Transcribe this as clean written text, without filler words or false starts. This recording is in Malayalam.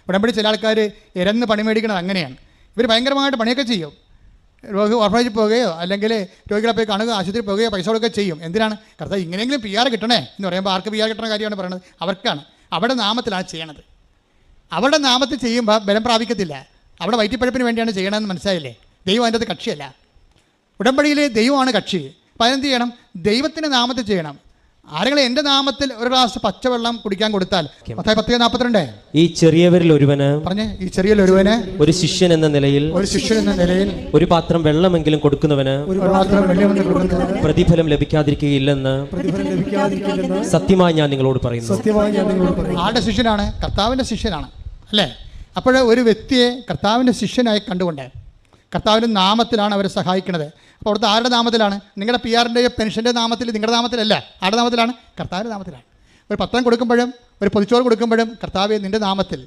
ഉടമ്പടി ചില ആൾക്കാർ ഇരന്ന് പണി മേടിക്കണത് അങ്ങനെയാണ്. ഇവർ ഭയങ്കരമായിട്ട് പണിയൊക്കെ ചെയ്യും. രോഗി ഓർഫനേജിൽ പോവുകയോ അല്ലെങ്കിൽ രോഗികളെ പോയി കാണുക, ആശുപത്രിയിൽ പോവുകയോ പൈസ കൊടുക്കുകയോ ചെയ്യും. എന്തിനാണ്? കർത്താവ് ഇങ്ങനെയെങ്കിലും PR കിട്ടണേ എന്ന് പറയുമ്പോൾ ആർക്ക് PR കിട്ടണ കാര്യമാണ് പറയുന്നത്? അവർക്കാണ്. അവിടെ നാമത്തിലാണ് ചെയ്യണത്. അവരുടെ നാമത്തിൽ ചെയ്യുമ്പോൾ ബലം പ്രാപിക്കത്തില്ല. അവിടെ വയറ്റിപ്പഴപ്പിന് വേണ്ടിയാണ് ചെയ്യണമെന്ന് മനസ്സിലായില്ലേ? ദൈവം അതിൻ്റെ അത് കക്ഷിയല്ല. ഉടമ്പടിയിൽ ദൈവമാണ് കക്ഷി. അപ്പോൾ അതെന്ത് ചെയ്യണം? ദൈവത്തിൻ്റെ നാമത്തിൽ ചെയ്യണം. ആരെങ്കിലും എൻ്റെ നാമത്തിൽ ഒരു ഗ്ലാസ് പച്ചവെള്ളം കുടിക്കാൻ കൊടുത്താൽ, മത്തായി 10:42, ഈ ചെറിയവരിൽ ഒരുവന് പറഞ്ഞേ, ഈ ചെറിയവരിൽ ഒരുവന് ഒരു ശിഷ്യൻ എന്ന നിലയിൽ ഒരു പാത്രം വെള്ളമെങ്കിലും കൊടുക്കുന്നവന് പ്രതിഫലം ലഭിക്കാതിരിക്കുകയില്ലെന്ന് സത്യമായി ഞാൻ നിങ്ങളോട് പറയുന്നു. ആരുടെ ശിഷ്യനാണ്? കർത്താവിൻ്റെ ശിഷ്യനാണ് അല്ലേ? അപ്പോൾ ഒരു വ്യക്തിയെ കർത്താവിൻ്റെ ശിഷ്യനായി കണ്ടുകൊണ്ട് കർത്താവിൻ്റെ നാമത്തിലാണ് അവരെ സഹായിക്കുന്നത്. അപ്പോൾ അവിടുത്തെ ആരുടെ നാമത്തിലാണ്? നിങ്ങളുടെ PR-ൻ്റെയോ പെൻഷൻ്റെ നാമത്തിൽ, നിങ്ങളുടെ നാമത്തിലല്ല. ആരുടെ നാമത്തിലാണ്? കർത്താവിൻ്റെ നാമത്തിലാണ്. ഒരു പത്രം കൊടുക്കുമ്പോഴും ഒരു പൊതിച്ചോറ് കൊടുക്കുമ്പോഴും കർത്താവെ നിൻ്റെ നാമത്തിൽ